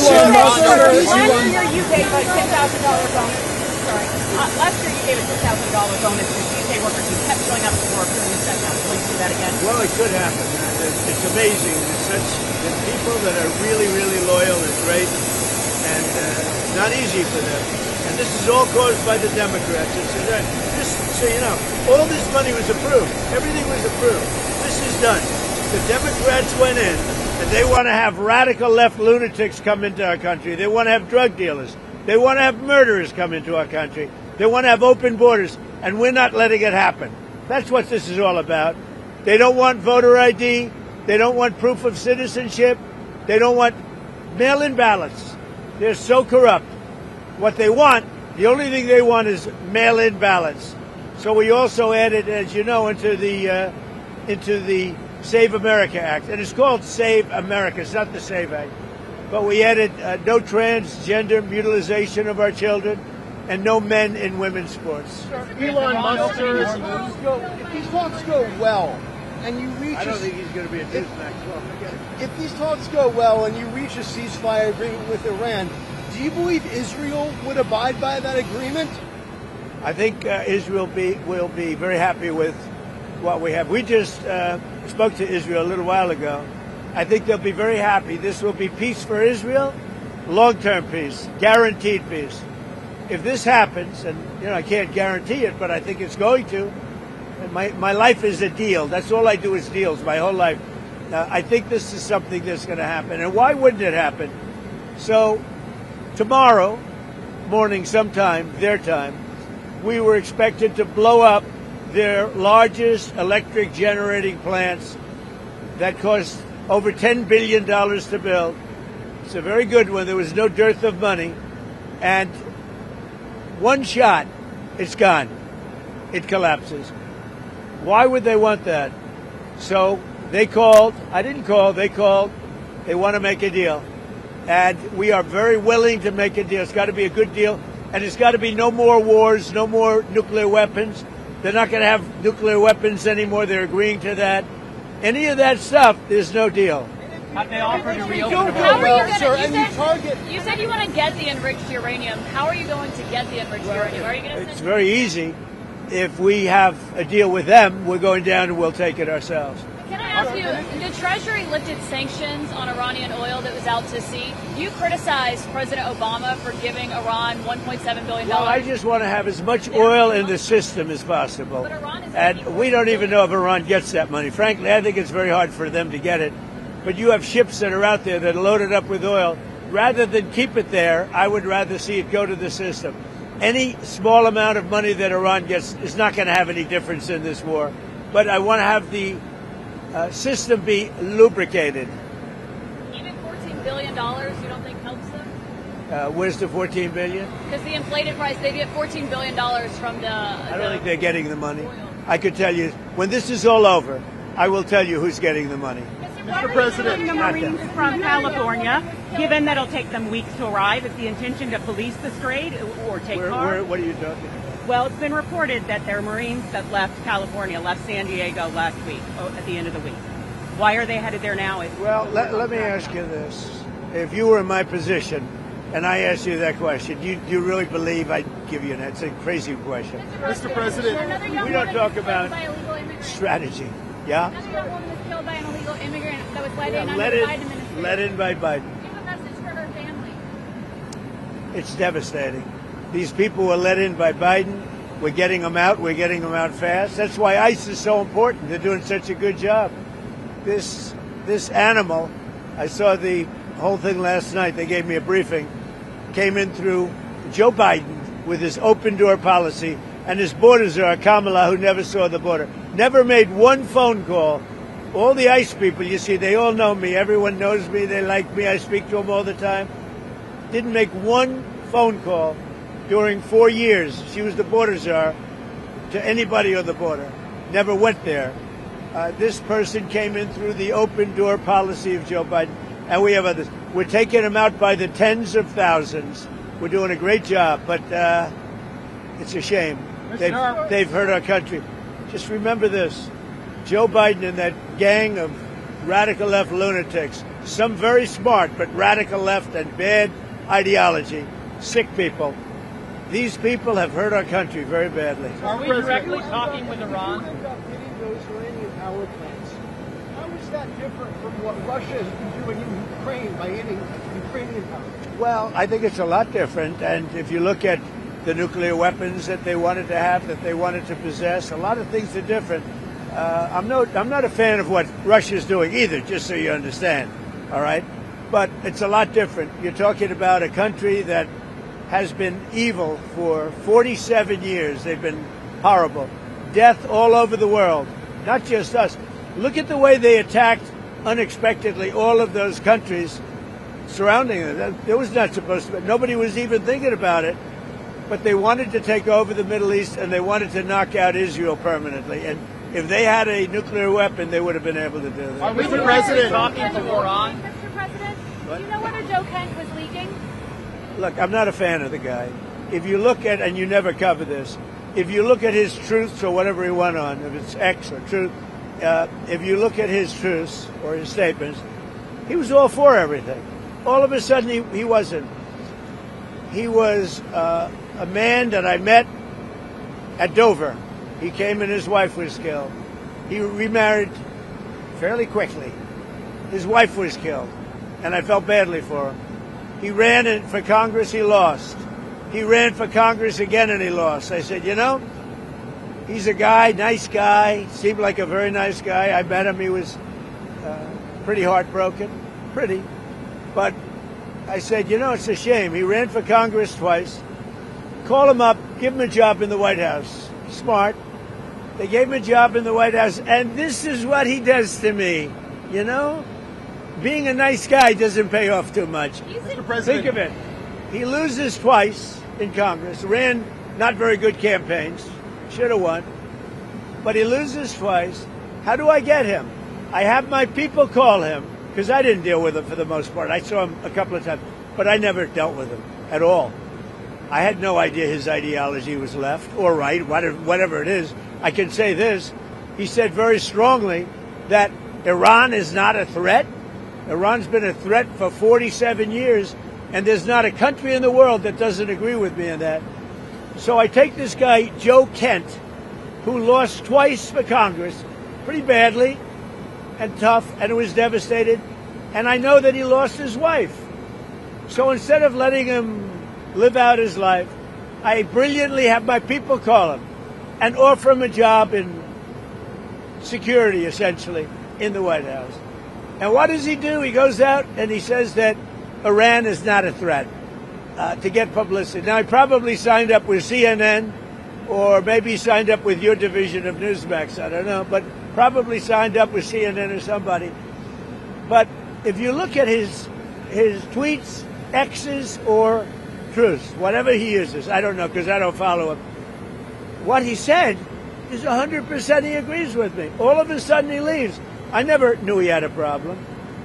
year you gave a $10,000 bonus. Sorry. Last year you gave a $10,000 bonus to UK workers who kept showing up to work during the shutdown. Will you do that again? Well, it could happen. It's amazing. There's people that are really, really loyal and great, and not easy for them. And this is all caused by the Democrats. Just so you know, all this money was approved. Everything was approved. This is done. The Democrats went in, and they want to have radical left lunatics come into our country. They want to have drug dealers. They want to have murderers come into our country. They want to have open borders, and we're not letting it happen. That's what this is all about. They don't want voter ID. They don't want proof of citizenship. They don't want mail-in ballots. They're so corrupt. What they want, the only thing they want is mail-in ballots. So we also added, as you know, into the Save America Act. And it's called Save America. It's not the Save Act. But we added no transgender mutilization of our children and no men in women's sports. Elon Musk, if these talks go well and you reach I don't think he's going to be a Newsmax. Well, forget it. If these talks go well and you reach a ceasefire agreement with Iran, do you believe Israel would abide by that agreement? I think Israel will be very happy with what we have. We just spoke to Israel a little while ago. I think they'll be very happy. This will be peace for Israel, long-term peace, guaranteed peace. If this happens, and I can't guarantee it, but I think it's going to. And my life is a deal. That's all I do is deals, my whole life. I think this is something that's going to happen. And why wouldn't it happen? So tomorrow morning sometime, their time, we were expected to blow up their largest electric generating plants that cost over $10 billion to build. It's a very good one. There was no dearth of money. And one shot, it's gone. It collapses. Why would they want that? So they called. I didn't call. They called. They want to make a deal. And we are very willing to make a deal. It's got to be a good deal. And it's got to be no more wars, no more nuclear weapons. They're not going to have nuclear weapons anymore. They're agreeing to that. Any of that stuff, there's no deal. Have they offered to reopen? You said you want to get the enriched uranium. How are you going to get the enriched uranium? Are you going to? It's very easy. If we have a deal with them, we're going down and we'll take it ourselves. Can I ask you, the Treasury lifted sanctions on Iranian oil that was out to sea. You criticized President Obama for giving Iran $1.7 billion. Well, I just want to have as much oil in the system as possible. And we don't even know if Iran gets that money. Frankly, I think it's very hard for them to get it. But you have ships that are out there that are loaded up with oil. Rather than keep it there, I would rather see it go to the system. Any small amount of money that Iran gets is not going to have any difference in this war. But I want to have the system be lubricated. Even $14 billion, you don't think helps them? Where's the $14 billion? Because the inflated price, they get $14 billion from the. I don't think they're getting the money. I could tell you when this is all over. I will tell you who's getting the money. Mr. President, the Marines from California, given that it'll take them weeks to arrive, is the intention to police the strait or take cars? What are you talking about? Well, it's been reported that there are Marines that left California, left San Diego last week, at the end of the week. Why are they headed there now? Well, let me ask you this. If you were in my position and I asked you that question, do you really believe I'd give you an answer? It's a crazy question. Mr. President, we don't talk about strategy. Yeah? Another young woman was killed by an illegal immigrant that was let in under Let the Biden administration. let in by Biden. Do you have a message for her family? It's devastating. These people were let in by Biden. We're getting them out. We're getting them out fast. That's why ICE is so important. They're doing such a good job. This animal, I saw the whole thing last night. They gave me a briefing. Came in through Joe Biden with his open door policy and his border czar, Kamala, who never saw the border. Never made one phone call. All the ICE people, you see, they all know me. Everyone knows me. They like me. I speak to them all the time. Didn't make one phone call during 4 years. She was the border czar to anybody on the border. Never went there. This person came in through the open door policy of Joe Biden, and we have others. We're taking them out by the tens of thousands. We're doing a great job, but it's a shame. They've hurt our country. Just remember this. Joe Biden and that gang of radical left lunatics some very smart but radical left and bad ideology, sick people. These people have hurt our country very badly. Are we directly talking with Iran? About hitting those Iranian power plants. How is that different from what Russia has been doing in Ukraine by hitting Ukrainian power plants? Well, I think it's a lot different. And if you look at the nuclear weapons that they wanted to have, that they wanted to possess, a lot of things are different. I'm not a fan of what Russia's doing either, just so you understand. All right? But it's a lot different. You're talking about a country that has been evil for 47 years. They've been horrible. Death all over the world, not just us. Look at the way they attacked unexpectedly all of those countries surrounding them. It was not supposed to be. Nobody was even thinking about it. But they wanted to take over the Middle East, and they wanted to knock out Israel permanently. And if they had a nuclear weapon, they would have been able to do that. Are we directly talking to Iran? Mr. President, do you know whether Joe Kent was leaking? Look, I'm not a fan of the guy. If you look at, and you never cover this, if you look at his truths or whatever he went on, if it's X or truth, if you look at his truths or his statements, he was all for everything. All of a sudden, he wasn't. He was a man that I met at Dover. He came and his wife was killed. He remarried fairly quickly. His wife was killed, and I felt badly for him. He ran for Congress, he lost. He ran for Congress again, and he lost. I said, you know, he's a guy, nice guy, seemed like a very nice guy. I met him, he was pretty heartbroken, but I said, you know, it's a shame. He ran for Congress twice. Call him up, give him a job in the White House. Smart. They gave him a job in the White House, and this is what he does to me, you know? Being a nice guy doesn't pay off too much. Mr. President, Think of it. He loses twice in Congress, ran not very good campaigns, should have won, but he loses twice. How do I get him? I have my people call him, because I didn't deal with him for the most part. I saw him a couple of times, but I never dealt with him at all. I had no idea his ideology was left or right, whatever it is. I can say this. He said very strongly that Iran is not a threat. Iran's been a threat for 47 years, and there's not a country in the world that doesn't agree with me on that. So I take this guy, Joe Kent, who lost twice for Congress, pretty badly and tough, and was devastated, and I know that he lost his wife. So instead of letting him live out his life, I brilliantly have my people call him and offer him a job in security, essentially, in the White House. And what does he do? He goes out and he says that Iran is not a threat to get publicity. Now, he probably signed up with CNN, or maybe he signed up with your division of Newsmax, I don't know, but probably signed up with CNN or somebody. But if you look at his tweets, X's or truths, whatever he uses, I don't know because I don't follow him. What he said is 100% he agrees with me. All of a sudden he leaves. I never knew he had a problem.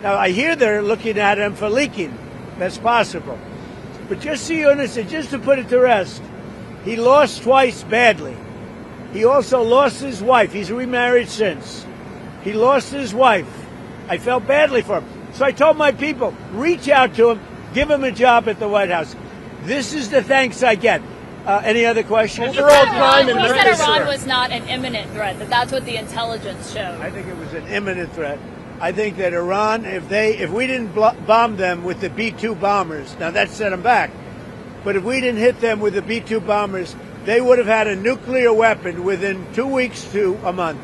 Now, I hear they're looking at him for leaking. That's possible. But just so you understand, just to put it to rest, he lost twice badly. He also lost his wife. He's remarried since. He lost his wife. I felt badly for him. So I told my people, reach out to him, give him a job at the White House. This is the thanks I get. Any other questions? He said Iran was not an imminent threat, that's what the intelligence showed. I think it was an imminent threat. I think that Iran, if we didn't bomb them with the B-2 bombers, now that set them back, but if we didn't hit them with the B-2 bombers, they would have had a nuclear weapon within 2 weeks to a month.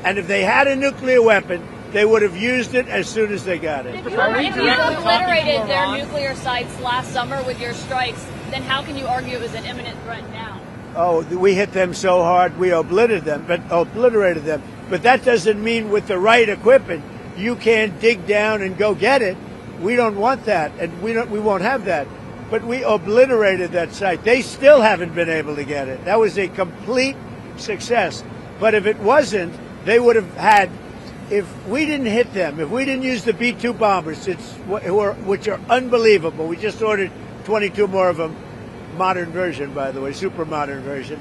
And if they had a nuclear weapon, they would have used it as soon as they got it. If you obliterated their nuclear sites last summer with your strikes, then how can you argue it was an imminent threat now? Oh, we hit them so hard, we obliterated them. But that doesn't mean with the right equipment, you can't dig down and go get it. We don't want that, and we won't have that. But we obliterated that site. They still haven't been able to get it. That was a complete success. But if it wasn't, they would have had. If we didn't hit them, if we didn't use the B-2 bombers, which are unbelievable, we just ordered 22 more of them, modern version, by the way, super modern version.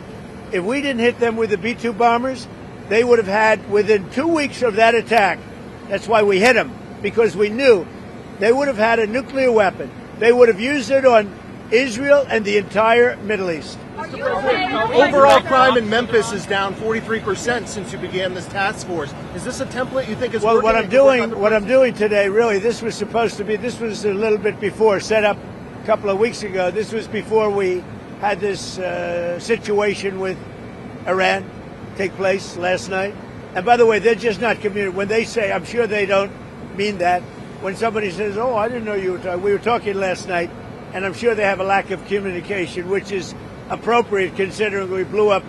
If we didn't hit them with the B-2 bombers, they would have had, within 2 weeks of that attack, that's why we hit them, because we knew they would have had a nuclear weapon. They would have used it on Israel and the entire Middle East. Overall crime in Memphis is down 43% since you began this task force. Is this a template you think is well? working? What I'm doing today, really, this was supposed to be. This was a little bit before, set up a couple of weeks ago. This was before we had this situation with Iran take place last night. And by the way, they're just not communicating. When they say, I'm sure they don't mean that. When somebody says, "Oh, I didn't know you were talking," we were talking last night, and I'm sure they have a lack of communication, which is appropriate considering we blew up,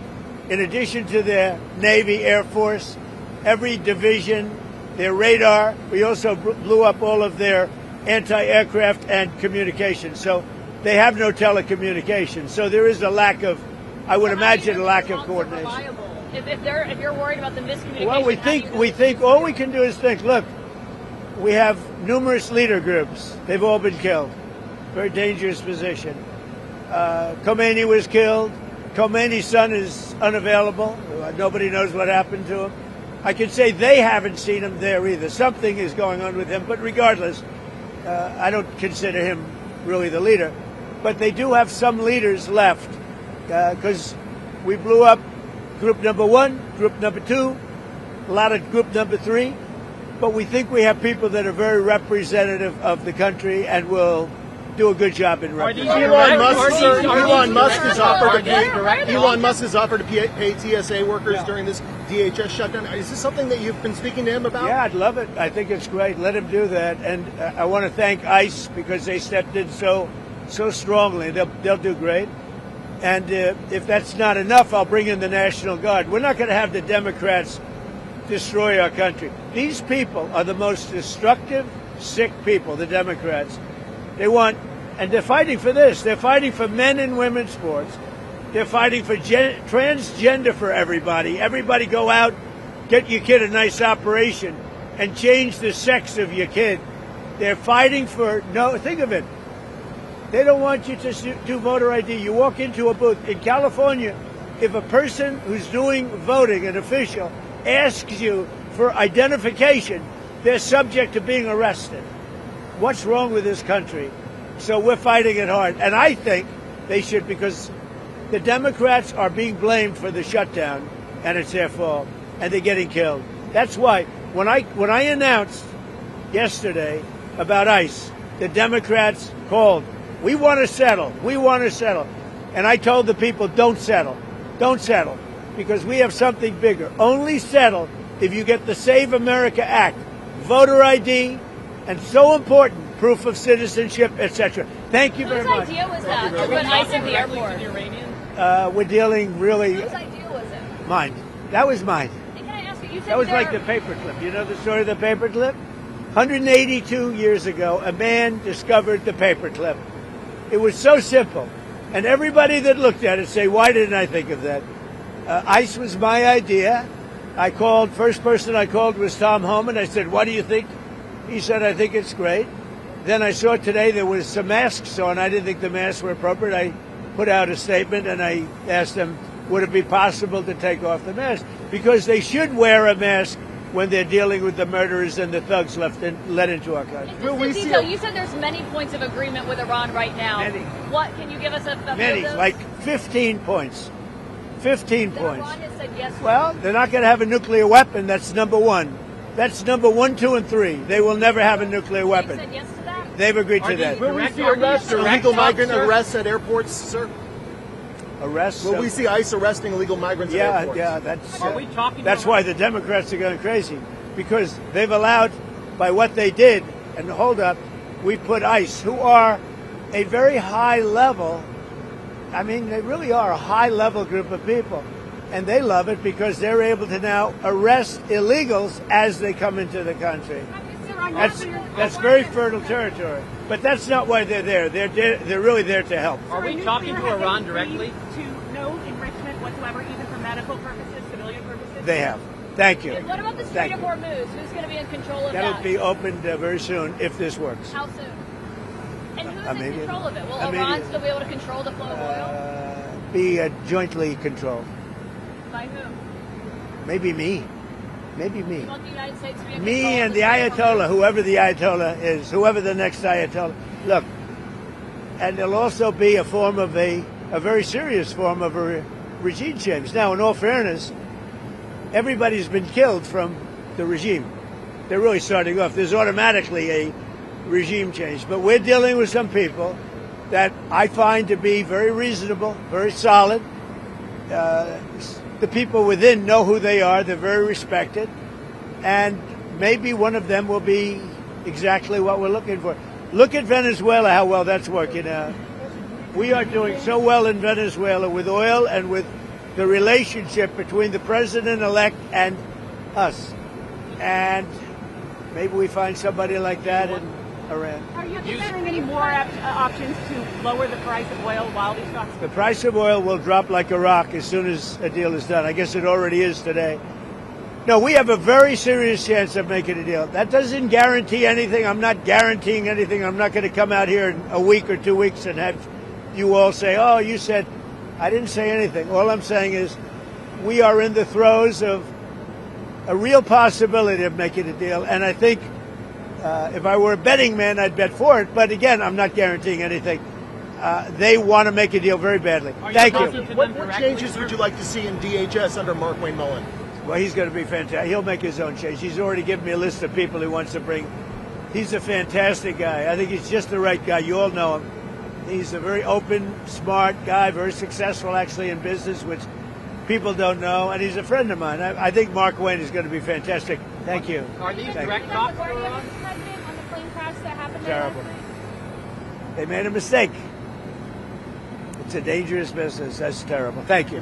in addition to their Navy, Air Force, every division, their radar. We also blew up all of their anti-aircraft and communication. So they have no telecommunications. So there is a lack of, I would imagine, a lack of coordination. If you're worried about the miscommunication, well, we think all we can do is think. Look, we have numerous leader groups. They've all been killed. Very dangerous position. Khomeini was killed. Khomeini's son is unavailable. Nobody knows what happened to him. I can say they haven't seen him there either. Something is going on with him. But regardless, I don't consider him really the leader. But they do have some leaders left because we blew up group number 1, group number 2, a lot of group number 3. But we think we have people that are very representative of the country and will do a good job in representing. Elon Musk has offered to pay TSA workers during this DHS shutdown. Is this something that you've been speaking to him about? Yeah, I'd love it. I think it's great. Let him do that. And I want to thank ICE because they stepped in so strongly. They'll do great. And if that's not enough, I'll bring in the National Guard. We're not going to have the Democrats destroy our country. These people are the most destructive, sick people, the Democrats. They want, and they're fighting for this. They're fighting for men and women's sports. They're fighting for transgender for everybody. Everybody go out, get your kid a nice operation, and change the sex of your kid. They're fighting for, think of it. They don't want you to do voter ID. You walk into a booth. In California, if a person who's doing voting, an official, asks you for identification, they're subject to being arrested. What's wrong with this country? So we're fighting it hard. And I think they should, because the Democrats are being blamed for the shutdown, and it's their fault, and they're getting killed. That's why when I announced yesterday about ICE, the Democrats called. We want to settle. We want to settle. And I told the people, don't settle. Don't settle. Because we have something bigger. Only settle if you get the Save America Act, voter ID, and so important, proof of citizenship, etc. Thank you very much. Whose idea was that to put ICE at the airport? We're dealing really... Whose idea was it? Mine. That was mine. Hey, can I ask you said that was like the paperclip. You know the story of the paperclip? 182 years ago, a man discovered the paperclip. It was so simple. And everybody that looked at it say, why didn't I think of that? ICE was my idea. First person I called was Tom Homan. I said, what do you think? He said, I think it's great. Then I saw today there was some masks on. I didn't think the masks were appropriate. I put out a statement and I asked them, would it be possible to take off the mask? Because they should wear a mask when they're dealing with the murderers and the thugs let into our country. You said there's many points of agreement with Iran right now. Many. What, can you give us a many, of those? like 15 points. 15 points. Iran has said yes. Well, they're not going to have a nuclear weapon. That's number 1. That's number 1, 2, and 3. They will never have a nuclear weapon. They said yes to that? They've agreed to that. Will we see illegal migrant arrests at airports, sir? Arrests? Will we see ICE arresting illegal migrants at airports? Yeah, that's why the Democrats are going crazy. Because they've allowed, by what they did, and hold up, we put ICE, who are a very high level, I mean, they really are a high level group of people. And they love it because they're able to now arrest illegals as they come into the country. That's very fertile territory. But that's not why they're there. They're really there to help. Are we talking to Iran directly? To no enrichment whatsoever, even for medical purposes, civilian purposes? They have. Thank you. What about the Strait of Hormuz? Who's going to be in control of that? That'll be opened very soon if this works. How soon? And who's in control of it? Will Iran still be able to control the flow of oil? Be jointly controlled. By who? Maybe me. Maybe me. You want the United States to be in Me control and of the Ayatollah, whoever the Ayatollah is, whoever the next Ayatollah. Look, and there'll also be a form of a very serious form of a regime change. Now, in all fairness, everybody's been killed from the regime. They're really starting off. There's automatically a regime change. But we're dealing with some people that I find to be very reasonable, very solid. The people within know who they are. They're very respected. And maybe one of them will be exactly what we're looking for. Look at Venezuela, how well that's working out. We are doing so well in Venezuela with oil and with the relationship between the president-elect and us. And maybe we find somebody like that in Iran. Are you considering any more options to lower the price of oil while these stocks? The price of oil will drop like a rock as soon as a deal is done. I guess it already is today. No, we have a very serious chance of making a deal. That doesn't guarantee anything. I'm not guaranteeing anything. I'm not going to come out here in a week or 2 weeks and have you all say, oh, you said. I didn't say anything. All I'm saying is we are in the throes of a real possibility of making a deal. And I think if I were a betting man, I'd bet for it. But again, I'm not guaranteeing anything. They want to make a deal very badly. Thank you. What changes would you like to see in DHS under Mark Wayne Mullen? Well, he's going to be fantastic. He'll make his own change. He's already given me a list of people he wants to bring. He's a fantastic guy. I think he's just the right guy. You all know him. He's a very open, smart guy, very successful actually in business, which people don't know. And he's a friend of mine. I think Mark Wayne is going to be fantastic. Thank you. Are these Thank direct you. talks? President on the plane crash that happened there Terrible. last night? They made a mistake. It's a dangerous business. That's terrible. Thank you.